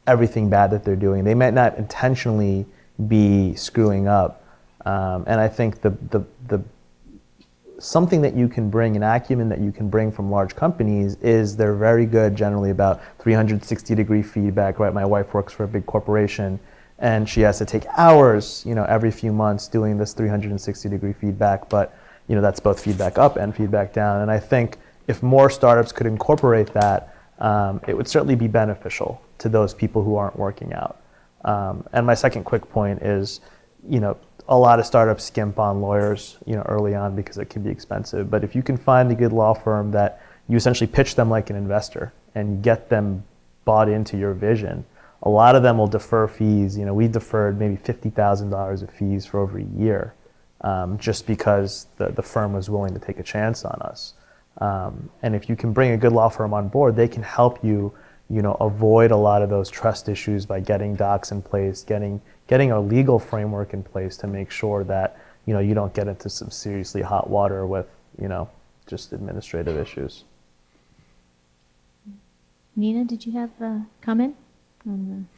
everything bad that they're doing. They might not intentionally be screwing up. And I think the something that you can bring, an acumen that you can bring from large companies is they're very good generally about 360-degree feedback, right? My wife works for a big corporation and she has to take hours, you know, every few months doing this 360-degree feedback, but you know, that's both feedback up and feedback down. And I think if more startups could incorporate that, it would certainly be beneficial to those people who aren't working out. And my second quick point is, you know, a lot of startups skimp on lawyers, you know, early on because it can be expensive. But if you can find a good law firm that you essentially pitch them like an investor and get them bought into your vision, a lot of them will defer fees. You know, we deferred maybe $50,000 of fees for over a year. Just because the firm was willing to take a chance on us. And if you can bring a good law firm on board, they can help you, you know, avoid a lot of those trust issues by getting docs in place, getting a legal framework in place to make sure that, you know, you don't get into some seriously hot water with, you know, just administrative issues. Nina, did you have a comment on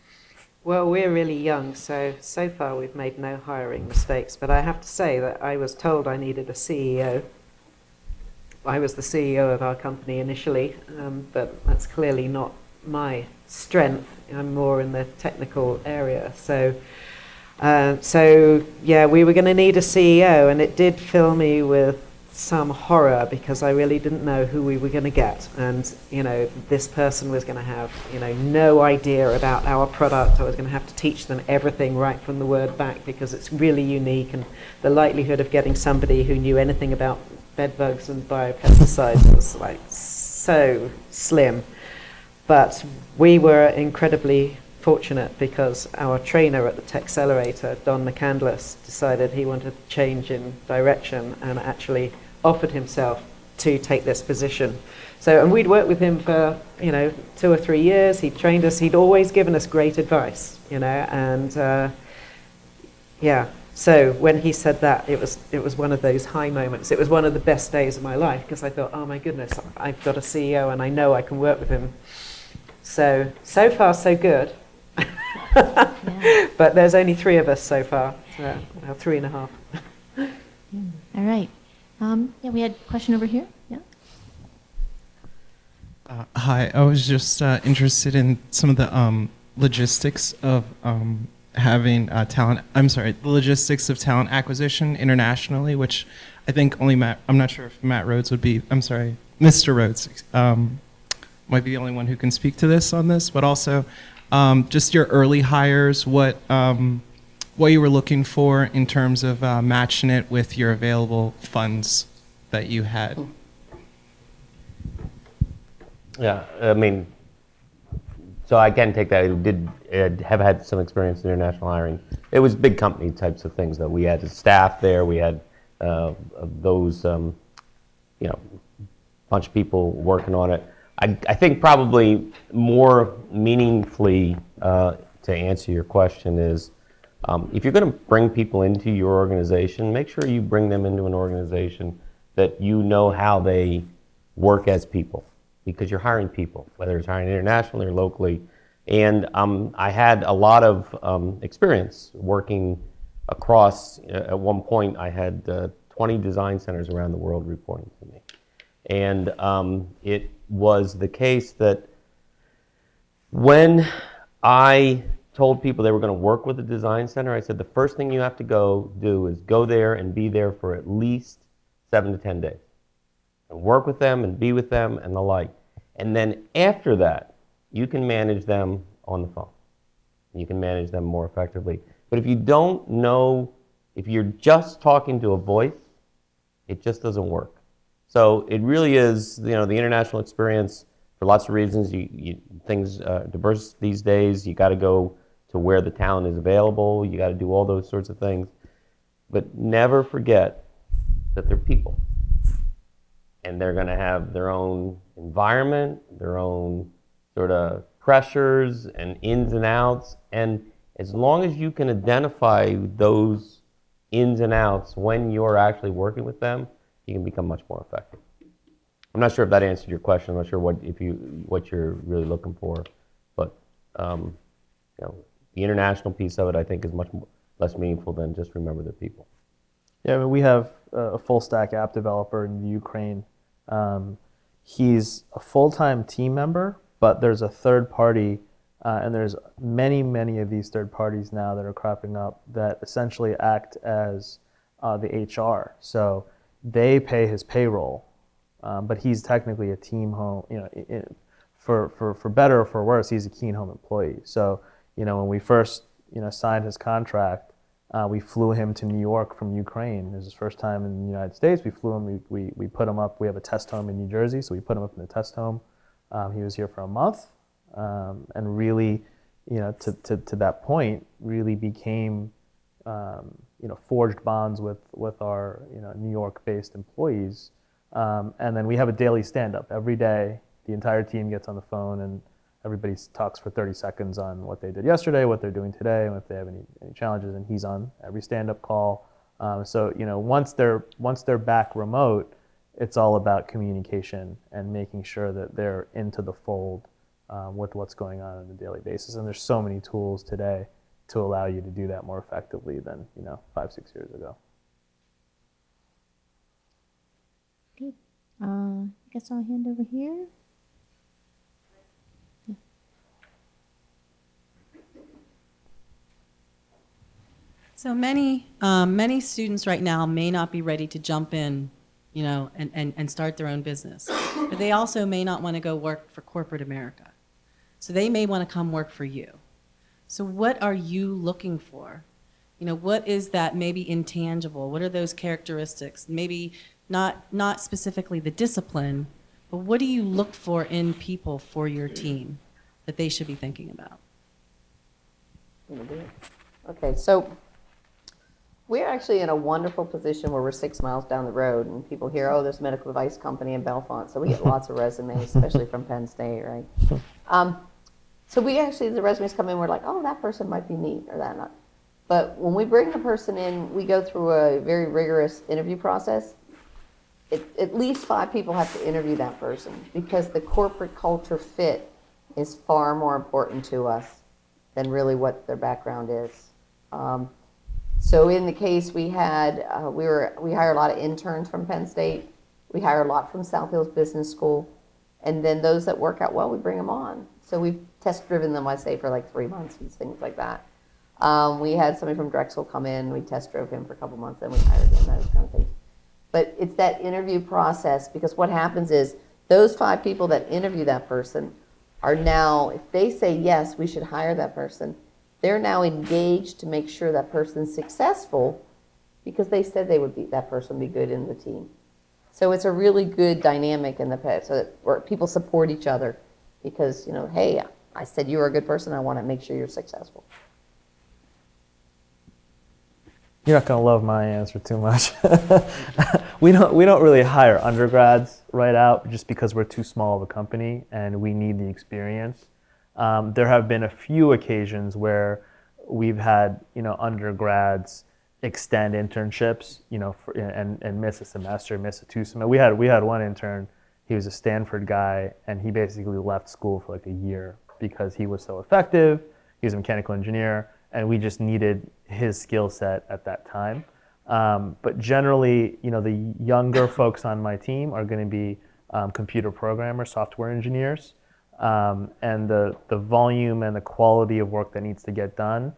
Well, we're really young, so far we've made no hiring mistakes. But I have to say that I was told I needed a CEO. I was the CEO of our company initially, but that's clearly not my strength. I'm more in the technical area. So yeah, we were going to need a CEO, and it did fill me with some horror because I really didn't know who we were going to get. And, you know, this person was going to have, you know, no idea about our product. I was going to have to teach them everything right from the word back because it's really unique, and the likelihood of getting somebody who knew anything about bed bugs and biopesticides was like so slim. But we were incredibly fortunate because our trainer at the Techcelerator, Don McCandless, decided he wanted to change in direction and actually offered himself to take this position. So, and we'd worked with him for, you know, 2 or 3 years. He'd trained us. He'd always given us great advice, you know, and yeah. So when he said that, it was one of those high moments. It was one of the best days of my life because I thought, oh my goodness, I've got a CEO and I know I can work with him. So far, so good. But there's only 3 of us so far, so, well, 3.5. All right. Yeah, we had a question over here. Yeah. Hi, I was just interested in some of the logistics of having talent. I'm sorry, the logistics of talent acquisition internationally, which I think only Matt. I'm not sure if Matt Rhodes would be. I'm sorry, Mr. Rhodes might be the only one who can speak to this on this. But also, just your early hires, what you were looking for in terms of matching it with your available funds that you had. Yeah, I mean, so I can take that. I did have had some experience in international hiring. It was big company types of things that we had staff there. We had those, bunch of people working on it. I think probably more meaningfully to answer your question is, if you're going to bring people into your organization, make sure you bring them into an organization that you know how they work as people, because you're hiring people, whether it's hiring internationally or locally. And I had a lot of experience working across. At one point, I had 20 design centers around the world reporting to me. And it was the case that when I told people they were going to work with a design center, I said the first thing you have to go do is go there and be there for at least 7 to 10 days. And work with them and be with them and the like. And then after that, you can manage them on the phone. You can manage them more effectively. But if you don't know, if you're just talking to a voice, it just doesn't work. So it really is, the international experience, for lots of reasons, things diverse these days. You got to go to where the talent is available. You got to do all those sorts of things. But never forget that they're people. And they're going to have their own environment, their own sort of pressures and ins and outs. And as long as you can identify those ins and outs when you're actually working with them, you can become much more effective. I'm not sure if that answered your question. I'm not sure what you're really looking for, but the international piece of it, I think, is much less meaningful than just remember the people. Yeah, I mean, we have a full stack app developer in Ukraine. He's a full-time team member, but there's a third party, and there's many of these third parties now that are cropping up that essentially act as the HR. So they pay his payroll, but he's technically a team home. For better or for worse, he's a Keen Home employee. So when we first signed his contract, we flew him to New York from Ukraine. It was his first time in the United States. We flew him. We put him up. We have a test home in New Jersey, so we put him up in the test home. He was here for a month, and really, to that point, really became, forged bonds with our New York-based employees. And then we have a daily stand-up every day. The entire team gets on the phone and everybody talks for 30 seconds on what they did yesterday, what they're doing today, and if they have any challenges. And he's on every stand-up call. So once they're back remote, it's all about communication and making sure that they're into the fold with what's going on a daily basis. And there's so many tools today to allow you to do that more effectively than 5-6 years ago. Good. I guess I'll hand over here. So many students right now may not be ready to jump in, and start their own business. But they also may not want to go work for corporate America. So they may want to come work for you. So what are you looking for? What is that maybe intangible? What are those characteristics? Maybe not specifically the discipline, but what do you look for in people for your team that they should be thinking about? Okay, so we're actually in a wonderful position where we're 6 miles down the road, and people hear, oh, there's a medical device company in Bellefonte, so we get lots of resumes, especially from Penn State, right? So the resumes come in, we're like, oh, that person might be neat, or that not. But when we bring the person in, we go through a very rigorous interview process. At least 5 people have to interview that person, because the corporate culture fit is far more important to us than really what their background is. So in the case we had, we hired a lot of interns from Penn State. We hire a lot from South Hills Business School. And then those that work out well, we bring them on. So we've test driven them, I say, for like 3 months and things like that. We had somebody from Drexel come in. We test drove him for a couple months, then we hired him, those kind of things. But it's that interview process, because what happens is those 5 people that interview that person are now, if they say, yes, we should hire that person, they're now engaged to make sure that person's successful because they said that person would be good in the team. So it's a really good dynamic in the pet, so that where people support each other because, hey, I said you were a good person. I want to make sure you're successful. You're not gonna love my answer too much. We don't really hire undergrads right out just because we're too small of a company and we need the experience. There have been a few occasions where we've had undergrads extend internships, and miss a semester, miss a 2 semester. We had one intern. He was a Stanford guy, and he basically left school for like a year because he was so effective. He was a mechanical engineer, and we just needed his skill set at that time. But generally, the younger folks on my team are going to be computer programmers, software engineers, and the volume and the quality of work that needs to get done.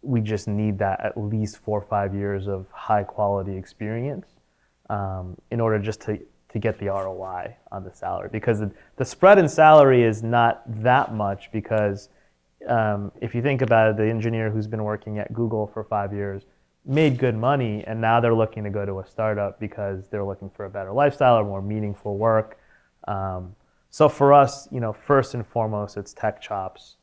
We just need that at least 4 or 5 years of high quality experience in order just to get the ROI on the salary, because the spread in salary is not that much, because if you think about it, the engineer who's been working at Google for 5 years made good money, and now they're looking to go to a startup because they're looking for a better lifestyle or more meaningful work. So for us, first and foremost, it's tech chops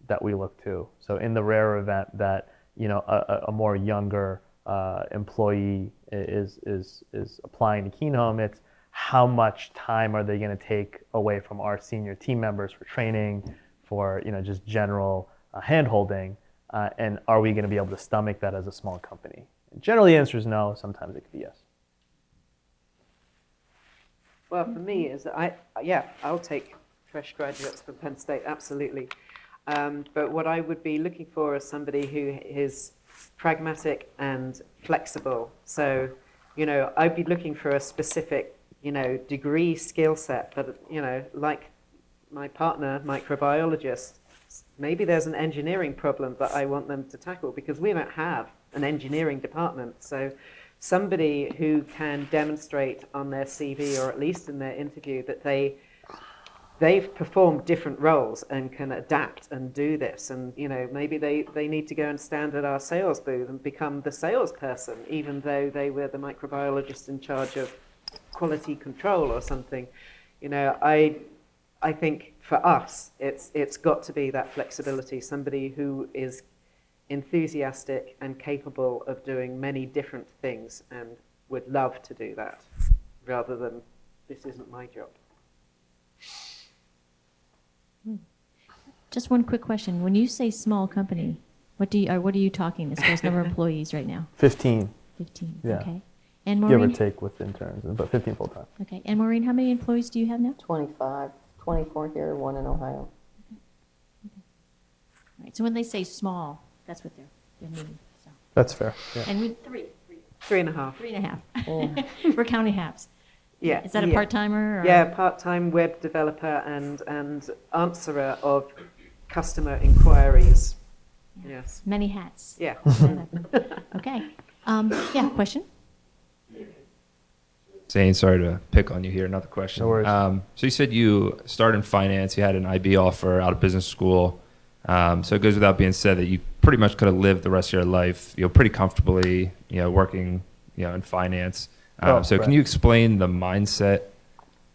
that we look to. So in the rare event that a more younger employee is applying to Keynote, it's how much time are they going to take away from our senior team members for training, for just general hand-holding, and are we going to be able to stomach that as a small company? And generally the answer is no. Sometimes it could be yes. Well, for me, I'll take fresh graduates from Penn State, absolutely. But what I would be looking for is somebody who is pragmatic and flexible. So, I'd be looking for a specific, degree skill set that, like my partner, microbiologist, maybe there's an engineering problem that I want them to tackle because we don't have an engineering department. So somebody who can demonstrate on their CV or at least in their interview that they've performed different roles and can adapt and do this. And, maybe they need to go and stand at our sales booth and become the salesperson, even though they were the microbiologist in charge of quality control or something. I think for us, it's got to be that flexibility, somebody who is enthusiastic and capable of doing many different things and would love to do that, rather than, this isn't my job. Just one quick question. When you say small company, what are you talking as far as number of employees right now? 15. 15. Yeah. Okay. And Give Maureen? or take with interns, but 15 full time. Okay. And Maureen, how many employees do you have now? 25, 24 here, 1 in Ohio. All right. So when they say small, that's what they're meaning. So. That's fair. Yeah. And we 3. 3.5. 3.5. We're counting halves. Yeah. Is that a part-timer? Or? Yeah, part-time web developer and answerer of customer inquiries. Yes. Many hats. Yeah. Okay. Yeah, question? Zane, sorry to pick on you here. Another question. No worries. So you said you started in finance. You had an IB offer out of business school. So it goes without being said that you pretty much could have lived the rest of your life, pretty comfortably, working, in finance. So right. Can you explain the mindset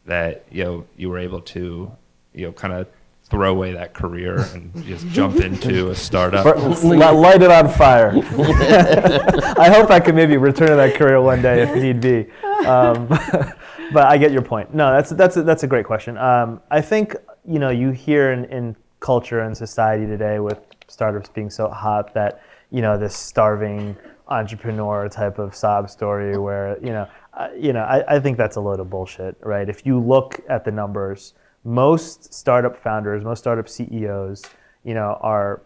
that you were able to, kind of throw away that career and just jump into a startup? Light it on fire. I hope I can maybe return to that career one day if need be. But I get your point. No, that's a great question. I think you hear in culture and society today with startups being so hot that this starving entrepreneur type of sob story where I think that's a load of bullshit, right? If you look at the numbers, most startup founders, most startup CEOs, are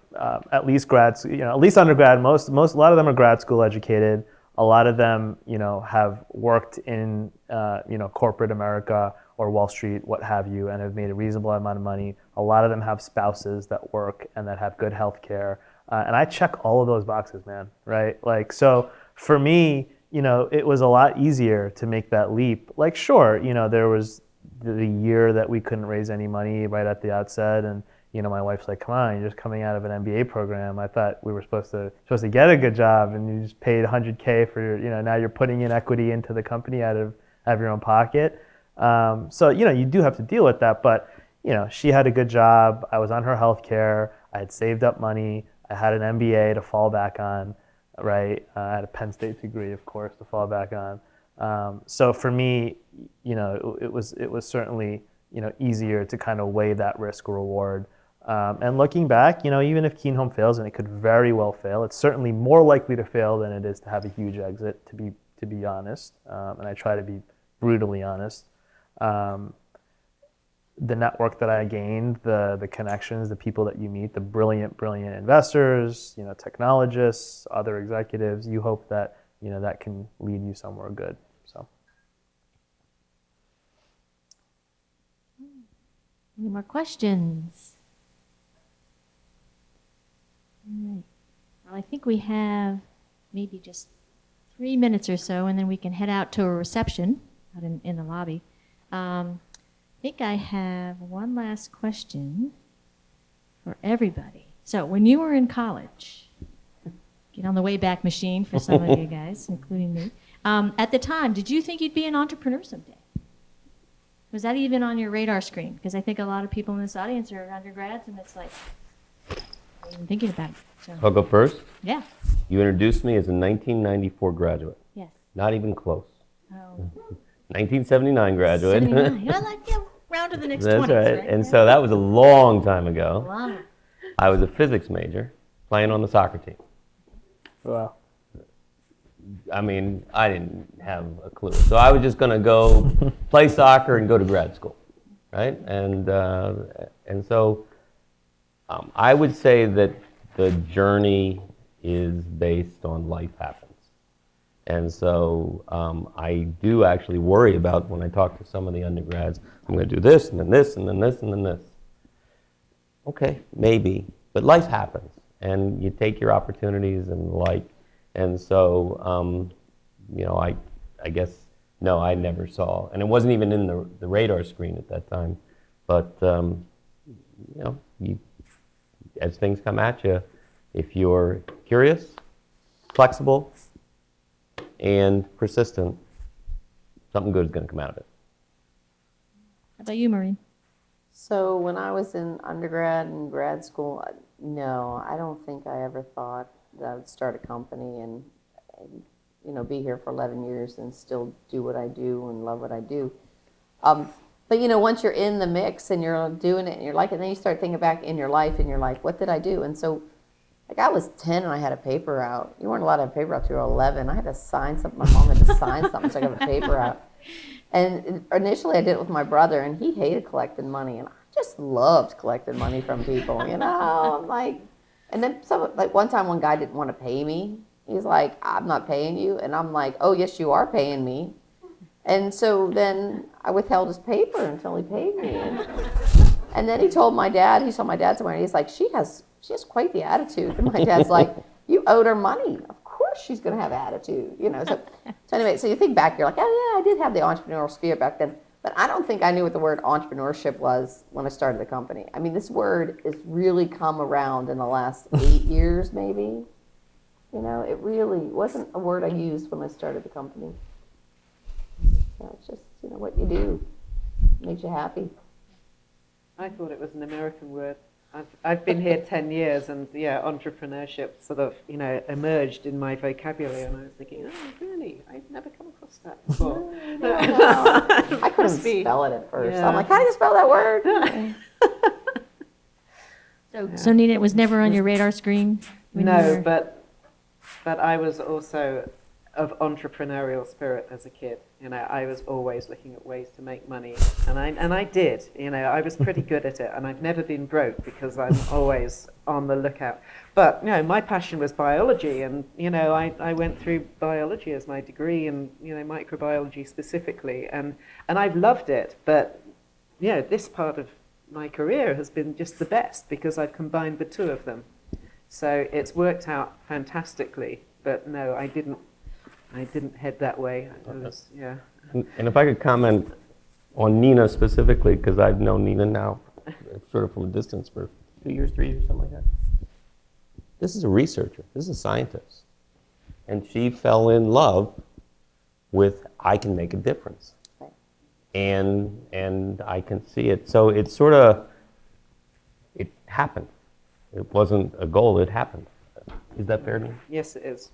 at least at least undergrad. A lot of them are grad school educated. A lot of them, have worked in, corporate America or Wall Street, what have you, and have made a reasonable amount of money. A lot of them have spouses that work and that have good health care. And I check all of those boxes, man, right? Like, so for me, it was a lot easier to make that leap. Like, sure, there was the year that we couldn't raise any money right at the outset, and my wife's like, "Come on, you're just coming out of an MBA program. I thought we were supposed to get a good job, and you just paid $100K for now you're putting in equity into the company out of your own pocket." So you do have to deal with that, but she had a good job. I was on her health care. I had saved up money. I had an MBA to fall back on, right? I had a Penn State degree, of course, to fall back on. So for me, it was certainly easier to kind of weigh that risk reward. And looking back, even if Keen Home fails, and it could very well fail, it's certainly more likely to fail than it is to have a huge exit, to be honest. And I try to be brutally honest. The network that I gained, the connections, the people that you meet, the brilliant investors, technologists, other executives, you hope that, that can lead you somewhere good. So. Any more questions? All right. Well, I think we have maybe just 3 minutes or so, and then we can head out to a reception out in the lobby. I think I have one last question for everybody. So when you were in college, get on the Wayback Machine for some of you guys, including me. At the time, did you think you'd be an entrepreneur someday? Was that even on your radar screen? Because I think a lot of people in this audience are undergrads, and it's like, I'm even thinking about it. So. I'll go first. Yeah. You introduced me as a 1994 graduate. Yes. Not even close. Oh. 1979 graduate. 79. Well, round to the next That's 20s, right. right? And so that was a long time ago. Wow. I was a physics major playing on the soccer team. Wow. I mean, I didn't have a clue. So I was just going to go play soccer and go to grad school, right? And so I would say that the journey is based on life happens. And so I do actually worry about when I talk to some of the undergrads, I'm going to do this, and then this, and then this, and then this. Okay, maybe, but life happens, and you take your opportunities and the like. And so, I guess, no, I never saw, and it wasn't even in the radar screen at that time. But, as things come at you, if you're curious, flexible, and persistent, something good is going to come out of it. How about you, Maureen? So when I was in undergrad and grad school, no, I don't think I ever thought that I would start a company and be here for 11 years and still do what I do and love what I do. But once you're in the mix and you're doing it and you're like it, then you start thinking back in your life and you're like, what did I do? And so, I was 10 and I had a paper route. You weren't allowed to have a paper route till you were 11. I had to sign something. My mom had to sign something so I could have a paper route. And initially I did it with my brother, and he hated collecting money, and I just loved collecting money from people. I'm like, and then one time one guy didn't want to pay me. He's like, I'm not paying you, and I'm like, oh yes, you are paying me. And so then I withheld his paper until he paid me. And then he told my dad somewhere, and he's like, she has quite the attitude. And my dad's like, you owed her money. Of course she's going to have attitude. So anyway, so you think back, you're like, oh yeah, I did have the entrepreneurial spirit back then. But I don't think I knew what the word entrepreneurship was when I started the company. I mean, this word has really come around in the last 8 years, maybe. It really wasn't a word I used when I started the company. It's just, what you do makes you happy. I thought it was an American word. I've been here 10 years, and entrepreneurship sort of, emerged in my vocabulary, and I was thinking, oh, really? I've never come across that before. I couldn't spell it at first. Yeah. I'm like, how do you spell that word? So Nina, it was never on your radar screen? No, but I was also of entrepreneurial spirit as a kid. I was always looking at ways to make money, and I did. I was pretty good at it, and I've never been broke because I'm always on the lookout. But my passion was biology, and I went through biology as my degree, and microbiology specifically, and I've loved it. But this part of my career has been just the best because I've combined the two of them. So it's worked out fantastically. But no, I didn't head that way. And if I could comment on Nina specifically, because I've known Nina now sort of from a distance for 2 years, 3 years, something like that. This is a researcher. This is a scientist. And she fell in love with, I can make a difference. And I can see it. So it's sort of, it happened. It wasn't a goal, it happened. Is that fair, Nina? Yes, it is.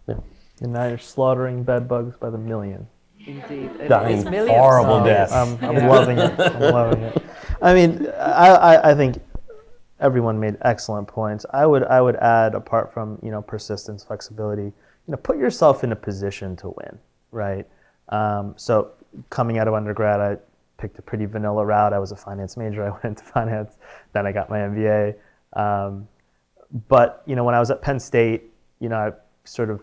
Yeah. And now you're slaughtering bed bugs by the million. Indeed. Dying It's millions. horrible deaths. I'm loving it. I'm loving it. I mean, I think everyone made excellent points. I would add, apart from persistence, flexibility, put yourself in a position to win, right? So coming out of undergrad, I picked a pretty vanilla route. I was a finance major. I went into finance. Then I got my MBA. But when I was at Penn State, I sort of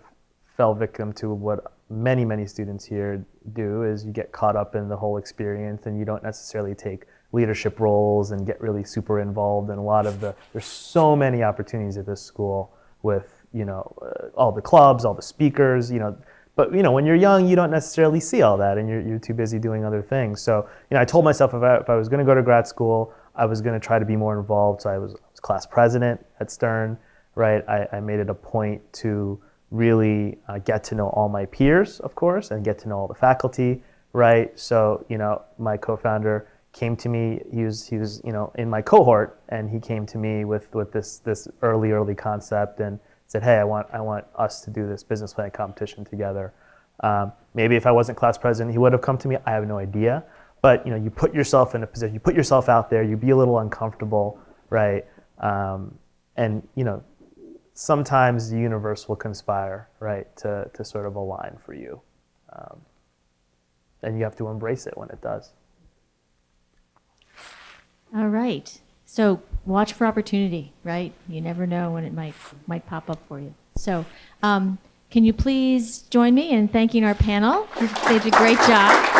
fell victim to what many students here do, is you get caught up in the whole experience and you don't necessarily take leadership roles and get really super involved in a lot of there's so many opportunities at this school with all the clubs, all the speakers, but when you're young, you don't necessarily see all that, and you're too busy doing other things. So I told myself if I was going to go to grad school, I was going to try to be more involved. So I was class president at Stern, right? I made it a point to really get to know all my peers, of course, and get to know all the faculty, right? So my co-founder came to me. He was in my cohort, and he came to me with this early concept and said, hey, I want us to do this business plan competition together. Maybe if I wasn't class president, he would have come to me. I have no idea. But you put yourself in a position, you put yourself out there, you be a little uncomfortable, right? And sometimes the universe will conspire, right, to sort of align for you. And you have to embrace it when it does. All right. So watch for opportunity, right? You never know when it might pop up for you. So can you please join me in thanking our panel? They did a great job.